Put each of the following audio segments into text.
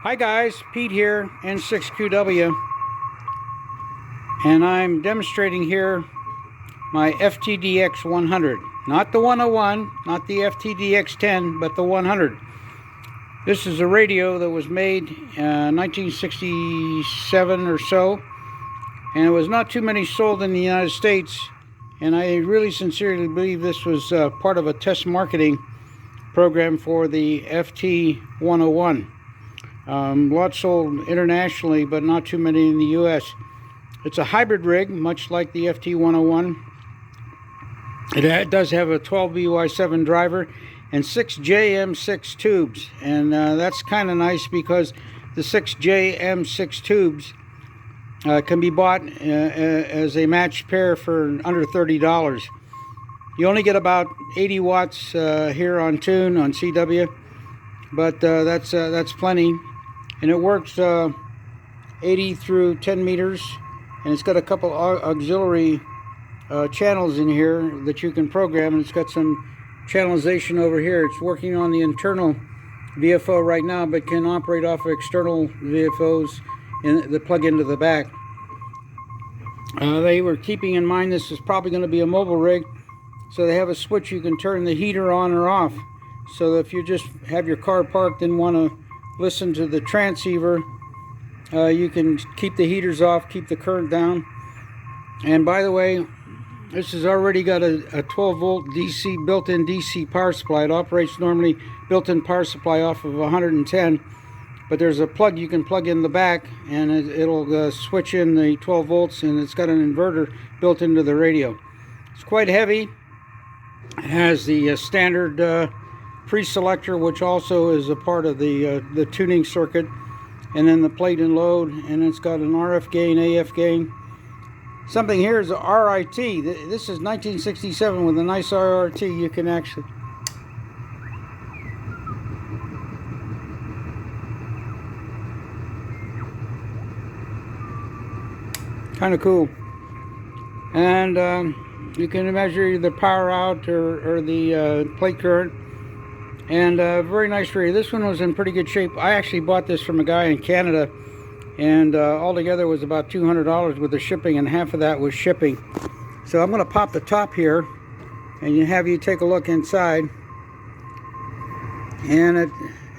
Hi guys, Pete here, N6QW, and I'm demonstrating here my FTDX 100. Not the 101, not the FTDX 10, but the 100. This is a radio that was made 1967 or so, and it was not too many sold in the United States, and I really sincerely believe this was part of a test marketing program for the FT101. Lots sold internationally, but not too many in the U.S. It's a hybrid rig, much like the FT101. It does have a 12BY7 driver and 6JM6 tubes, and that's kind of nice because the 6JM6 tubes can be bought as a matched pair for under $30. You only get about 80 watts here on tune on CW, but that's plenty. And it works 80 through 10 meters, and it's got a couple auxiliary channels in here that you can program, and it's got some channelization over here. It's working on the internal VFO right now, but can operate off of external VFOs that plug into the back. They were keeping in mind this is probably going to be a mobile rig, so they have a switch you can turn the heater on or off. So if you just have your car parked and want to listen to the transceiver, you can keep the heaters off, keep the current down. And by the way, this has already got a 12 volt DC, built-in DC power supply. It operates normally built-in power supply off of 110, but there's a plug you can plug in the back, and it'll switch in the 12 volts, and it's got an inverter built into the radio. It's quite heavy. It has the standard pre-selector, which also is a part of the tuning circuit, and then the plate and load, and it's got an RF gain, AF gain. Something here is a RIT. This is 1967 with a nice RRT. You can actually kind of cool, and you can measure the power out or the plate current. And very nice radio. This one was in pretty good shape. I actually bought this from a guy in Canada, and altogether was about $200 with the shipping, and half of that was shipping. So I'm going to pop the top here and have you take a look inside. And it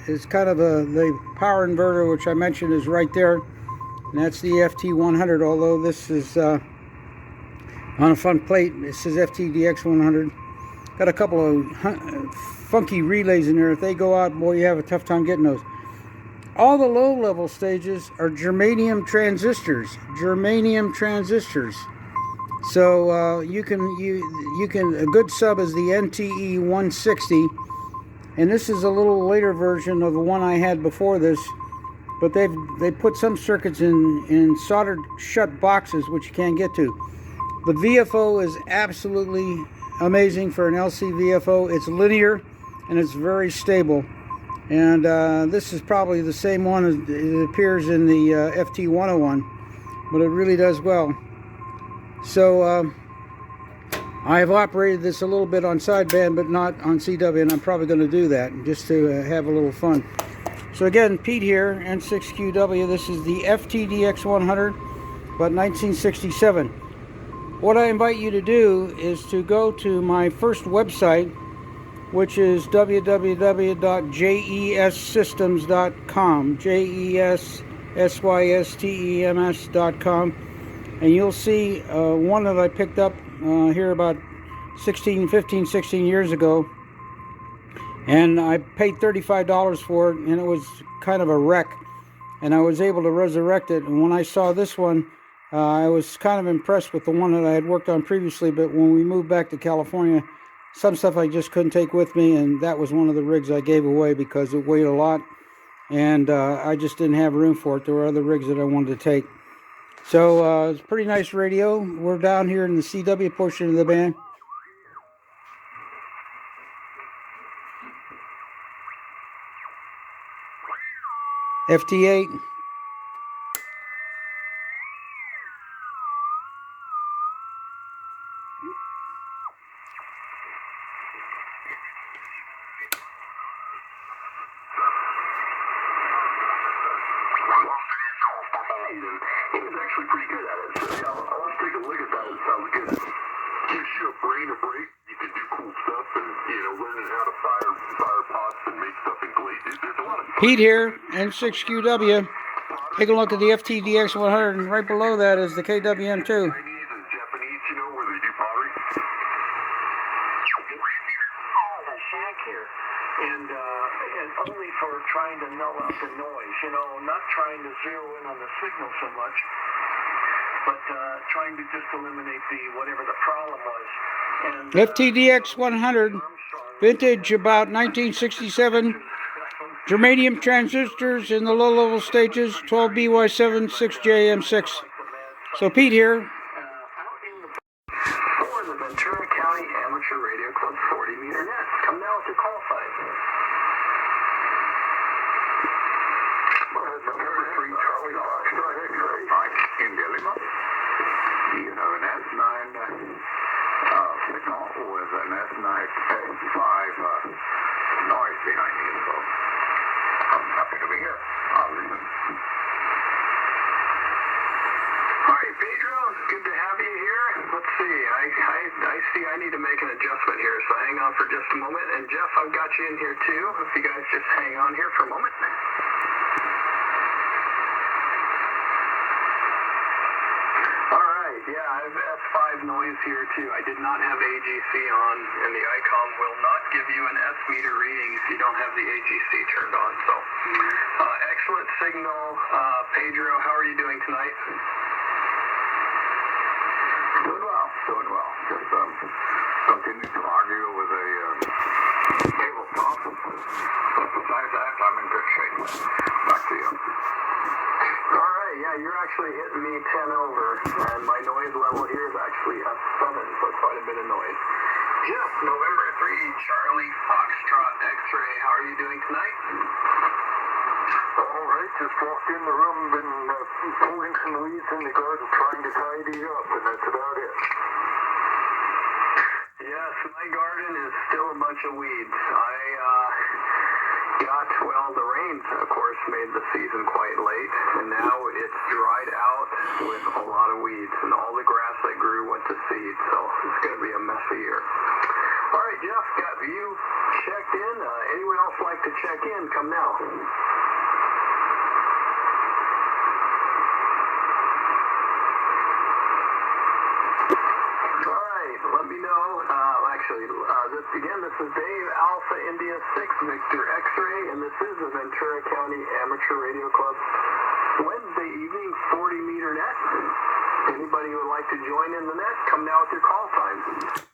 is kind of the power inverter, which I mentioned is right there, and that's the FT100, although this is on a front plate. It says FTDX 100. Got a couple of funky relays in there. If they go out, boy, you have a tough time getting those. All the low-level stages are germanium transistors. So you can a good sub is the NTE 160, and this is a little later version of the one I had before this. But they put some circuits in soldered shut boxes, which you can't get to. The VFO is absolutely amazing for an LC VFO. It's linear and it's very stable, and this is probably the same one as it appears in the FT101, but it really does well. So I've operated this a little bit on sideband, but not on CW, and I'm probably going to do that just to have a little fun. So again, Pete here, N6QW. This is the FTDX 100, but 1967. What I invite you to do is to go to my first website, which is www.jessystems.com, jessystems.com, and you'll see one that I picked up here about 15, 16 years ago, and I paid $35 for it, and it was kind of a wreck, and I was able to resurrect it. And when I saw this one, I was kind of impressed with the one that I had worked on previously, but when we moved back to California, some stuff I just couldn't take with me, and that was one of the rigs I gave away because it weighed a lot, and I just didn't have room for it. There were other rigs that I wanted to take. So it's a pretty nice radio. We're down here in the CW portion of the band. FT8. actually pretty good at it. So yeah, let's take a look at that. It sounds good. Gives you a brain a break. You can do cool stuff and, learning how to fire pots and make stuff in glazes. There's a lot of Pete here, N6QW. Take a look at the FTDX 100, and right below that is the KWM2. Chinese and Japanese, where they do pottery. A shack here, and only for trying to null out the noise, not trying to zero in on the signal so much, but trying to just eliminate whatever the problem was. And, FTDX 100, vintage about 1967, germanium transistors in the low-level stages, 12BY7, 6JM6. So Pete here. For the Ventura County Amateur Radio Club 40-meter net. Come now with your call sign. Number 3, Charlie Foxtrot X-ray. Mike in Delima. You have an S9 signal with an S95 noise behind you, so I'm happy to be here. I'll listen. All right, Pedro, good to have you here. Let's see, I see I need to make an adjustment here, so hang on for just a moment. And Jeff, I've got you in here too, if you guys just hang on here for a moment. All right, yeah, I have S5 noise here too. I did not have AGC on, and the ICOM will not give you an S meter reading if you don't have the AGC turned on. So, excellent signal. Pedro, how are you doing tonight? Doing well. Just continue to argue with a tabletop. But besides that, I'm in good shape. Back to you. All right, yeah, you're actually hitting me 10 over, and my noise level here is actually a 7, so quite a bit of noise. Jeff, November 3, Charlie Foxtrot X-ray, how are you doing tonight? All right, just walked in the room, been pulling some weeds in the garden, trying to tidy up, and that's about it. Yes, my garden is still a bunch of weeds. The rain, of course, made the season quite late, and now it's dried out with a lot of weeds, and all the grass that grew went to seed, so it's going to be a messy year. All right, Jeff, got you checked in. Anyone else like to check in? Come now. Let me know. This is Dave, Alpha India 6, Victor X-ray, and this is the Ventura County Amateur Radio Club Wednesday evening 40-meter net. Anybody who would like to join in the net, come now with your call time.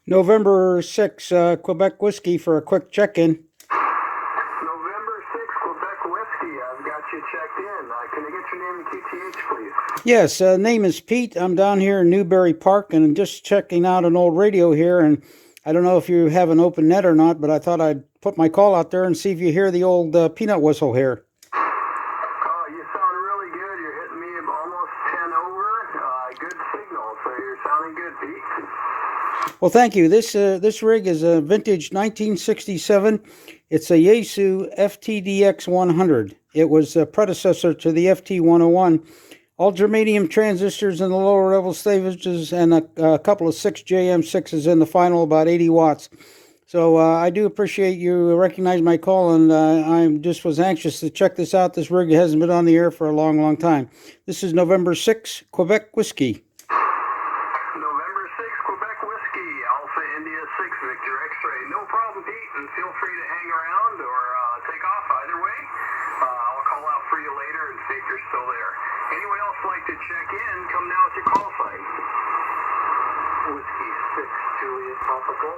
November 6, Quebec Whiskey for a quick check-in. November 6, Quebec Whiskey. I've got you checked in. Can I get your name and QTH, please? Yes, name is Pete. I'm down here in Newberry Park, and I'm just checking out an old radio here, and I don't know if you have an open net or not, but I thought I'd put my call out there and see if you hear the old peanut whistle here. Oh, you sound really good. You're hitting me almost 10 over. Good signal, so you're sounding good, Pete. Well, thank you. This rig is a vintage 1967. It's a Yaesu FTDX 100. It was a predecessor to the FT 101. All germanium transistors in the lower level stages, and a couple of 6JM6s in the final, about 80 watts. So I do appreciate you recognize my call, and I just was anxious to check this out. This rig hasn't been on the air for a long, long time. This is November 6, Quebec Whiskey. November 6, Quebec Whiskey, Alpha India 6, Victor X-ray. No problem, Pete, and feel free to hang around or take off either way. I'll call out for you later and see if you're still there. Anyone else like to check in, come now with your call sign. Whiskey 6, Juliet Tropical.